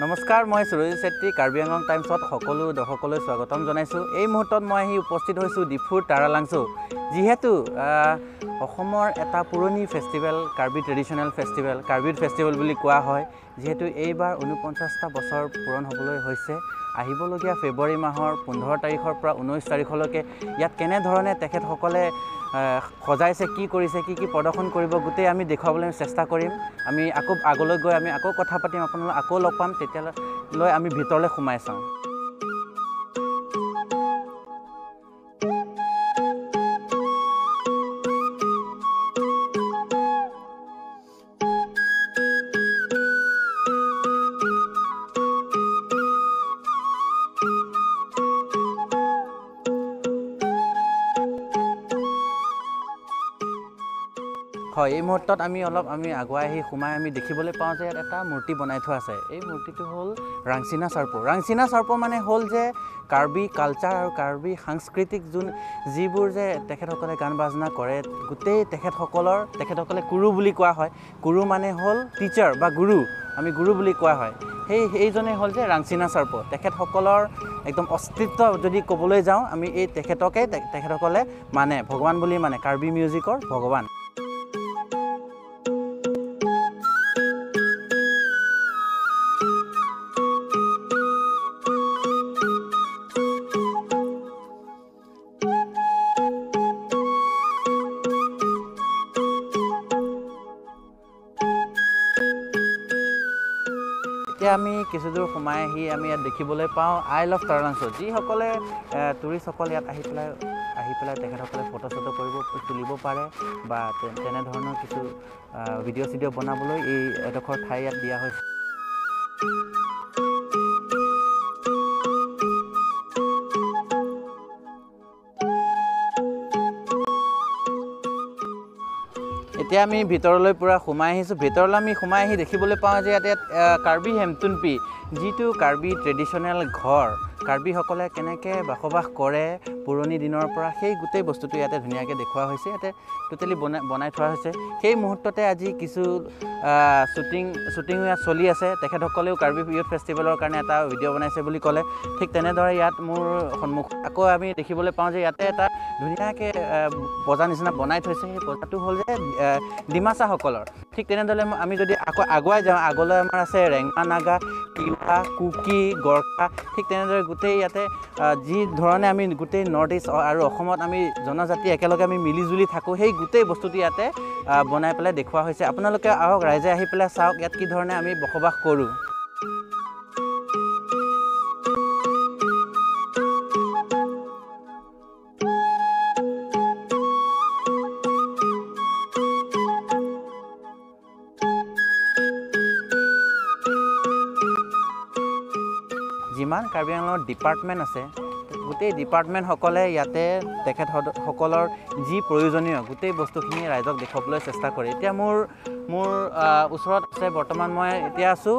নমস্কাৰ, মই সুৰজিত চেত্ৰী কাৰ্বি আংলং টাইমছত সকলো দৰ্শকলৈ স্বাগতম জনাইছোঁ। এই মুহূৰ্তত মই আহি উপস্থিত হৈছোঁ ডিফুৰ তাৰালাংছো। যিহেতু অসমৰ এটা পুৰণি festival, Karbi traditional festival, Karbi festival বুলি কোৱা হয়। যিহেতু এইবাৰ 49টা বছৰ পূৰণ হ'বলৈ হৈছে। আহিবলগীয়া ফেব্ৰুৱাৰী মাহৰ 15 তাৰিখৰ পৰা 19 তাৰিখলৈকে ইয়াত কেনেধৰণে তেখেতসকলে সজাইছে, কি কৰিছে, কি প্ৰদৰ্শন কৰিব, গোটেই আমি দেখুৱাবলৈ চেষ্টা কৰিম। আমি আকৌ আগলৈ গৈ আমি আকৌ কথা পাতিম, আপোনালোকক আকৌ লগ পাম। তেতিয়ালৈ আমি ভিতৰলৈ সোমাই চাওঁ। হয়, এই মুহূৰ্তত আমি আগুৱাই আহি সোমাই আমি দেখিবলৈ পাওঁ যে ইয়াত এটা মূৰ্তি বনাই থোৱা আছে। এই মূৰ্তিটো হ'ল ৰাংচিনা চাৰ্পো। ৰাংচিনা চাৰ্পো মানে হ'ল যে কাৰ্বি কালচাৰ আৰু কাৰ্বি সাংস্কৃতিক যিবোৰ যে তেখেতসকলে গান বাজনা কৰে, গোটেই তেখেতসকলে গুৰু বুলি কোৱা হয়। গুৰু মানে হ'ল টিচাৰ বা গুৰু, আমি গুৰু বুলি কোৱা হয়। সেইজনেই হ'ল যে ৰাংচিনা চাৰ্পো। তেখেতসকলৰ একদম অস্তিত্ব যদি ক'বলৈ যাওঁ, আমি এই তেখেতসকলে মানে ভগৱান বুলি মানে কাৰ্বি মিউজিকৰ ভগৱান। এতিয়া আমি কিছু দূৰ সোমাই আহি আমি ইয়াত দেখিবলৈ পাওঁ আই লাভ তাৰালাংছো। যিসকলে টুৰিষ্টসকল ইয়াত আহি পেলাই তেখেতসকলে ফটো তুলিব পাৰে বা তেনেধৰণৰ কিছু ভিডিঅ' বনাবলৈ এই এডোখৰ ঠাই ইয়াত দিয়া হৈছে। এতিয়া আমি ভিতৰলৈ পূৰা সোমাই আহিছোঁ। ভিতৰলৈ আমি সোমাই আহি দেখিবলৈ পাওঁ যে ইয়াত কাৰ্বি হেমতুনপি, যিটো কাৰ্বি ট্ৰেডিশ্যনেল ঘৰ, কাৰ্বিসকলে কেনেকৈ বসবাস কৰে পুৰণি দিনৰ পৰা, সেই গোটেই বস্তুটো ইয়াতে ধুনীয়াকৈ দেখুওৱা হৈছে। ইয়াতে টোটেলি বনাই থোৱা হৈছে। সেই মুহূৰ্ততে আজি কিছু শ্বুটিং ইয়াত চলি আছে। তেখেতসকলেও কাৰ্বি ইউথ ফেষ্টিভেলৰ কাৰণে এটা ভিডিঅ' বনাইছে বুলি ক'লে। ঠিক তেনেদৰে ইয়াত মোৰ সন্মুখত আকৌ আমি দেখিবলৈ পাওঁ যে ইয়াতে এটা ধুনীয়াকৈ বজাৰ নিচিনা বনাই থৈছে। সেই বজাৰটো হ'ল যে ডিমাচাসকলৰ। ঠিক তেনেদৰে আমি যদি আকৌ আগুৱাই যাওঁ, আগলৈ আমাৰ আছে ৰেংমা নাগা, তিৱা, কুকি, গৰ্খা। ঠিক তেনেদৰে গোটেই ইয়াতে যি ধৰণে আমি গোটেই নৰ্থ ইষ্ট আৰু অসমত আমি জনজাতি একেলগে আমি মিলিজুলি থাকোঁ, সেই গোটেই বস্তুটো ইয়াতে বনাই পেলাই দেখুওৱা হৈছে। আপোনালোকে আহক, ৰাইজে আহি পেলাই চাওক ইয়াত কি ধৰণে আমি বসবাস কৰোঁ। যিমান কাৰ্বি আংলঙত ডিপাৰ্টমেণ্ট আছে, গোটেই ডিপাৰ্টমেণ্টসকলে ইয়াতে তেখেতসকলৰ যি প্ৰয়োজনীয় গোটেই বস্তুখিনি ৰাইজক দেখুৱাবলৈ চেষ্টা কৰে। এতিয়া মোৰ ওচৰত আছে, বৰ্তমান মই এতিয়া আছোঁ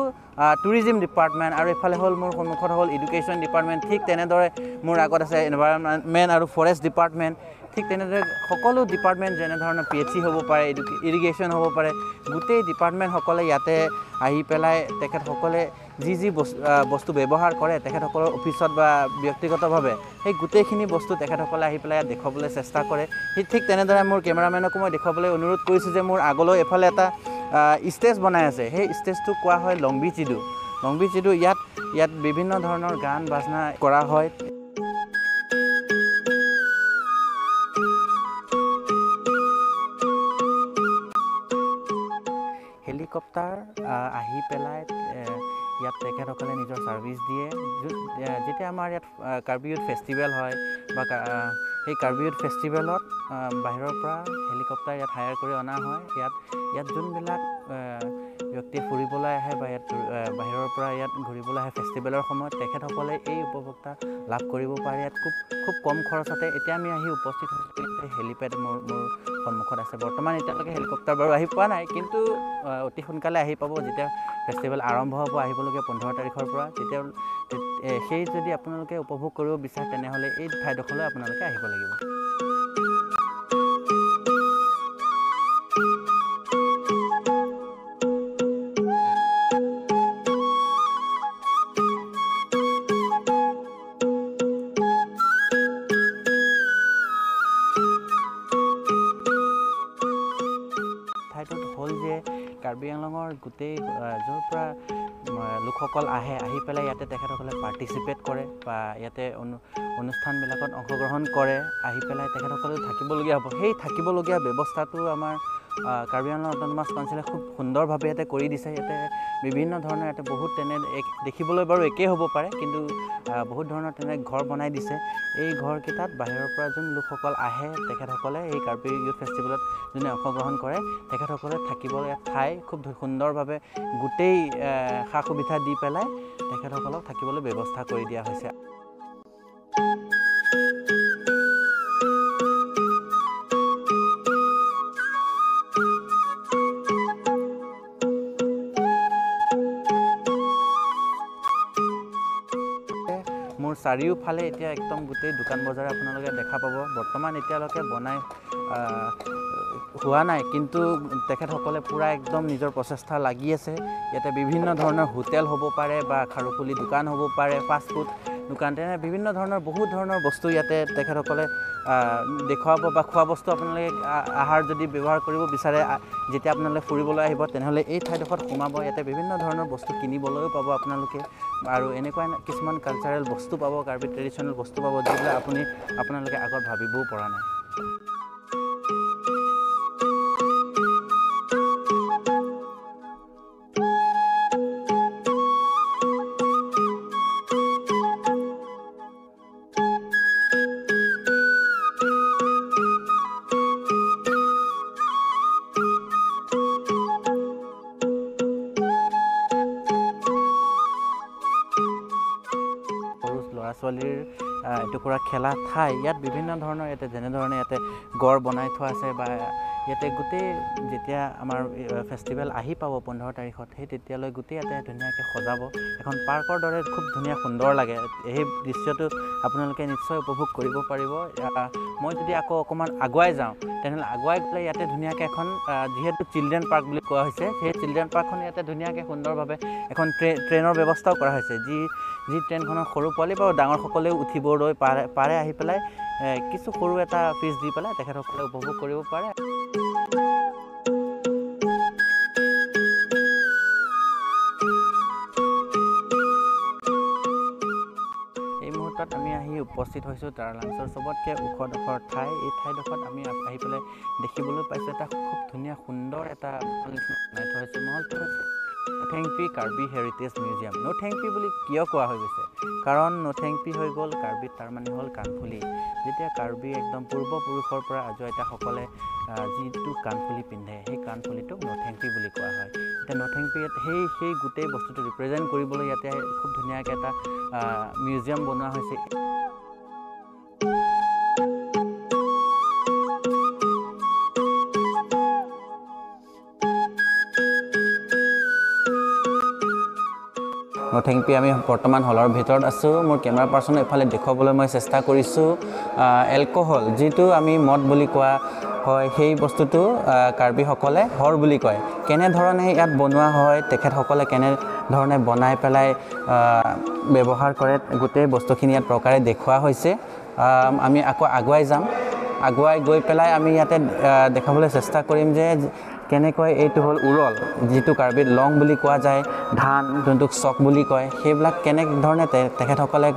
টুৰিজিম ডিপাৰ্টমেণ্ট, আৰু এইফালে হ'ল মোৰ সন্মুখত হ'ল এডুকেশ্যন ডিপাৰ্টমেণ্ট। ঠিক তেনেদৰে মোৰ আগত আছে এনভাইৰনমেণ্ট আৰু ফৰেষ্ট ডিপাৰ্টমেণ্ট। ঠিক তেনেদৰে সকলো ডিপাৰ্টমেণ্ট, যেনেধৰণৰ PHC হ'ব পাৰে, ইৰিগেশ্যন হ'ব পাৰে, গোটেই ডিপাৰ্টমেণ্টসকলে ইয়াতে আহি পেলাই তেখেতসকলে যি বস্তু ব্যৱহাৰ কৰে তেখেতসকলৰ অফিচত বা ব্যক্তিগতভাৱে, সেই গোটেইখিনি বস্তু তেখেতসকলে আহি পেলাই ইয়াত দেখুৱাবলৈ চেষ্টা কৰে। ঠিক তেনেদৰে মোৰ কেমেৰামেনকো মই দেখুৱাবলৈ অনুৰোধ কৰিছোঁ যে মোৰ আগলৈ এফালে এটা ষ্টেজ বনাই আছে। সেই ষ্টেজটো কোৱা হয় লংবি চিদু। লংবি চিদু ইয়াত বিভিন্ন ধৰণৰ গান বাজনা কৰা হয়। হেলিকপ্টাৰ আহি পেলাই ইয়াত তেখেতসকলে নিজৰ ছাৰ্ভিচ দিয়ে। যেতিয়া আমাৰ ইয়াত কাৰ্বি ইউথ ফেষ্টিভেল হয় বা সেই কাৰ্বি ইউথ ফেষ্টিভেলত বাহিৰৰ পৰা হেলিকপ্টাৰ ইয়াত হায়াৰ কৰি অনা হয়। ইয়াত যোনবিলাক ব্যক্তি ফুৰিবলৈ আহে বা ইয়াত বাহিৰৰ পৰা ইয়াত ঘূৰিবলৈ আহে ফেষ্টিভেলৰ সময়ত, তেখেতসকলে এই উপভোক্তা লাভ কৰিব পাৰে ইয়াত খুব কম খৰচতে। এতিয়া আমি আহি উপস্থিত হৈছোঁ, হেলিপেড মোৰ সন্মুখত আছে। বৰ্তমান এতিয়ালৈকে হেলিকপ্টাৰ বাৰু আহি পোৱা নাই, কিন্তু অতি সোনকালে আহি পাব। যেতিয়া ফেষ্টিভেল আৰম্ভ হ'ব আহিবলগীয়া 15 তাৰিখৰ পৰা, তেতিয়া সেই যদি আপোনালোকে উপভোগ কৰিব বিচাৰে তেনেহ'লে এই ঠাইডোখৰলৈ আপোনালোকে আহিব লাগিব। গোটেই য'ৰ পৰা লোকসকল আহে আহি পেলাই ইয়াতে তেখেতসকলে পাৰ্টিচিপেট কৰে বা ইয়াতে অনুষ্ঠানবিলাকত অংশগ্ৰহণ কৰে আহি পেলাই তেখেতসকলে থাকিবলগীয়া হ'ব সেই থাকিবলগীয়া ব্যৱস্থাটো আমাৰ কাৰ্বি আংলং অট'নমাছ কাউন্সিলে খুব সুন্দৰভাৱে ইয়াতে কৰি দিছে ইয়াতে বিভিন্ন ধৰণৰ ইয়াতে বহুত তেনে দেখিবলৈ বাৰু একেই হ'ব পাৰে কিন্তু বহুত ধৰণৰ তেনে ঘৰ বনাই দিছে এই ঘৰকেইটাত বাহিৰৰ পৰা যোন লোকসকল আহে তেখেতসকলে এই কাৰ্বি ইউথ ফেষ্টিভেলত যোনে অংশগ্ৰহণ কৰে তেখেতসকলে থাকিবলৈ ঠাই খুব সুন্দৰভাৱে গোটেই সা সুবিধা দি পেলাই তেখেতসকলক থাকিবলৈ ব্যৱস্থা কৰি দিয়া হৈছে মোৰ চাৰিওফালে এতিয়া একদম গোটেই দোকান বজাৰ আপোনালোকে দেখা পাব বৰ্তমান এতিয়ালৈকে বনাই হোৱা নাই কিন্তু তেখেতসকলে পুৰা একদম নিজৰ প্ৰচেষ্টা লাগি আছে ইয়াতে বিভিন্ন ধৰণৰ হোটেল হ'ব পাৰে বা খাৰুখুলি দোকান হ'ব পাৰে ফাষ্ট ফুড দোকান তেনে বিভিন্ন ধৰণৰ বহুত ধৰণৰ বস্তু ইয়াতে তেখেতসকলে দেখুৱাব বা খোৱা বস্তু আপোনালোকে আহাৰ যদি ব্যৱহাৰ কৰিব বিচাৰে যেতিয়া আপোনালোকে ফুৰিবলৈ আহিব তেনেহ'লে এই ঠাইডোখৰত সোমাব ইয়াতে বিভিন্ন ধৰণৰ বস্তু কিনিবলৈও পাব আপোনালোকে আৰু এনেকুৱা কিছুমান কালচাৰেল বস্তু পাব কাৰ্বি ট্ৰেডিশ্যনেল বস্তু পাব যিবিলাক আপোনালোকে আগত ভাবিবও পৰা নাই ল'ৰা-ছোৱালীৰ এটুকুৰা খেলা ঠাই ইয়াত বিভিন্ন ধৰণৰ ইয়াতে যেনেধৰণে ইয়াতে গড় বনাই থোৱা আছে বা ইয়াতে গোটেই যেতিয়া আমাৰ ফেষ্টিভেল আহি পাব 15 তাৰিখত সেই তেতিয়ালৈ গোটেই ইয়াতে ধুনীয়াকৈ সজাব এখন পাৰ্কৰ দৰে খুব ধুনীয়া সুন্দৰ লাগে এই দৃশ্যটো আপোনালোকে নিশ্চয় উপভোগ কৰিব পাৰিব মই যদি আকৌ অকণমান আগুৱাই যাওঁ তেনেহ'লে আগুৱাই গ'লে ইয়াতে ধুনীয়াকৈ এখন যিহেতু চিলড্ৰেন পাৰ্ক বুলি কোৱা হৈছে সেই চিলড্ৰেন পাৰ্কখন ইয়াতে ধুনীয়াকৈ সুন্দৰভাৱে এখন ট্ৰেইনৰ ব্যৱস্থাও কৰা হৈছে যি ট্ৰেইনখনৰ সৰু পোৱালি বা ডাঙৰসকলেও উঠিবলৈ পাৰে আহি পেলাই কিছু সৰু এটা ফিজ দি পেলাই তেখেতসকলে উপভোগ কৰিব পাৰে আমি আহি উপস্থিত হৈছোঁ টাৰালাংছৰ চবতকৈ ওখডোখৰ ঠাই এই ঠাইডোখৰত আমি আহি পেলাই দেখিবলৈ পাইছোঁ এটা খুব ধুনীয়া সুন্দৰ এটা বনাই থোৱা হৈছে মহলটো হৈছে নথেংপি কাৰ্বি হেৰিটেজ মিউজিয়াম নথেংপি বুলি কিয় কোৱা হৈ গৈছে কাৰণ নথেংপি হৈ গ'ল কাৰ্বিত তাৰমানে হ'ল কাণফুলি যেতিয়া কাৰ্বি একদম পূৰ্বপুৰুষৰ পৰা আজো আইতাসকলে যিটো কাণফুলি পিন্ধে সেই কাণফুলিটোক নথেংপি বুলি কোৱা হয় এতিয়া নথেংপি সেই গোটেই বস্তুটো ৰিপ্ৰেজেণ্ট কৰিবলৈ ইয়াতে খুব ধুনীয়াকৈ এটা মিউজিয়াম বনোৱা হৈছে নথেংপি আমি বৰ্তমান হলৰ ভিতৰত আছোঁ মোৰ কেমেৰা পাৰ্চনে এফালে দেখুৱাবলৈ মই চেষ্টা কৰিছোঁ এলকহল যিটো আমি মদ বুলি কোৱা হয় সেই বস্তুটো কাৰ্বিসকলে হৰ বুলি কয় কেনেধৰণে ইয়াত বনোৱা হয় তেখেতসকলে কেনেধৰণে বনাই পেলাই ব্যৱহাৰ কৰে গোটেই বস্তুখিনি ইয়াত প্ৰকাৰে দেখুওৱা হৈছে আমি আকৌ আগুৱাই যাম আগুৱাই গৈ পেলাই আমি ইয়াতে দেখাবলৈ চেষ্টা কৰিম যে কেনেকৈ এইটো হ'ল উৰল যিটো কাৰ্বিত লং বুলি কোৱা যায় ধান যোনটোক চক বুলি কয় সেইবিলাক কেনেধৰণে তেখেতসকলে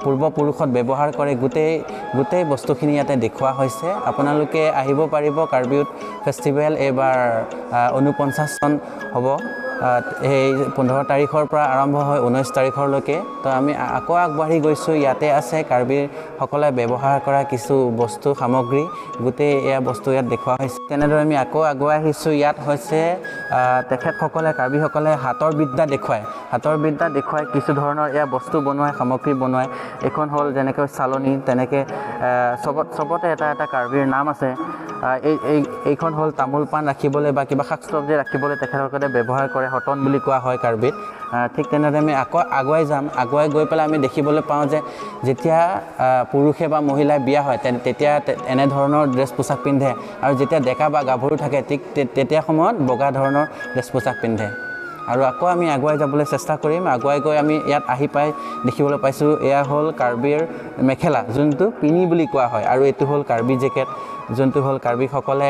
পূৰ্বপুৰুষত ব্যৱহাৰ কৰে গোটেই বস্তুখিনি ইয়াতে দেখুওৱা হৈছে আপোনালোকে আহিব পাৰিব কাৰ্বি ইউথ ফেষ্টিভেল এইবাৰ 49 চন হ'ব এই 15 তাৰিখৰ পৰা আৰম্ভ হয় 19 তাৰিখলৈকে তো আমি আকৌ আগবাঢ়ি গৈছোঁ ইয়াতে আছে কাৰ্বিসকলে ব্যৱহাৰ কৰা কিছু বস্তু সামগ্ৰী গোটেই এয়া বস্তু ইয়াত দেখুওৱা হৈছে তেনেদৰে আমি আকৌ আগুৱাই আহিছোঁ ইয়াত হৈছে তেখেতসকলে কাৰ্বিসকলে হাতৰ বিদ্যা দেখুৱাই কিছু ধৰণৰ এয়া বস্তু বনোৱাই সামগ্ৰী বনোৱাই এখন হ'ল যেনেকৈ চালনী তেনেকৈ চবতে এটা কাৰ্বিৰ নাম আছে এইখন হ'ল তামোল পাণ ৰাখিবলৈ বা কিবা শাক চব্জি ৰাখিবলৈ তেখেতসকলে ব্যৱহাৰ কৰে হটন বুলি কোৱা হয় কাৰ্বিত ঠিক তেনেদৰে আমি আকৌ আগুৱাই যাম আগুৱাই গৈ পেলাই আমি দেখিবলৈ পাওঁ যে যেতিয়া পুৰুষে বা মহিলাই বিয়া হয় তেতিয়া এনেধৰণৰ ড্ৰেছ পোছাক পিন্ধে আৰু যেতিয়া ডেকা বা গাভৰু থাকে ঠিক তেতিয়া সময়ত বগা ধৰণৰ ড্ৰেছ পোছাক পিন্ধে আৰু আকৌ আমি আগুৱাই যাবলৈ চেষ্টা কৰিম আগুৱাই গৈ আমি ইয়াত আহি পাই দেখিবলৈ পাইছোঁ এয়া হ'ল কাৰ্বিৰ মেখেলা যোনটো পিনি বুলি কোৱা হয় আৰু এইটো হ'ল কাৰ্বি জেকেট যোনটো হ'ল কাৰ্বিসকলে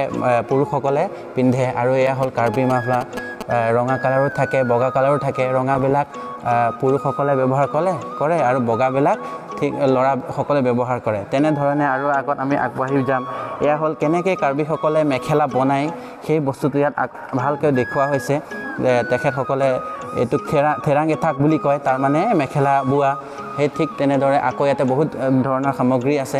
পুৰুষসকলে পিন্ধে আৰু এয়া হ'ল কাৰ্বি মাফলা ৰঙা কালাৰো থাকে বগা কালাৰো থাকে ৰঙাবিলাক পুৰুষসকলে ব্যৱহাৰ কৰে আৰু বগাবিলাক ঠিক ল'ৰাসকলে ব্যৱহাৰ কৰে তেনেধৰণে আৰু আগত আমি আগবাঢ়ি যাম এয়া হ'ল কেনেকৈ কাৰ্বিসকলে মেখেলা বনায় সেই বস্তুটো ইয়াত ভালকৈ দেখুওৱা হৈছে তেখেতসকলে এইটোক থেৰাং-এঠাক বুলি কয় তাৰমানে মেখেলা বোৱা সেই ঠিক তেনেদৰে আকৌ ইয়াতে বহুত ধৰণৰ সামগ্ৰী আছে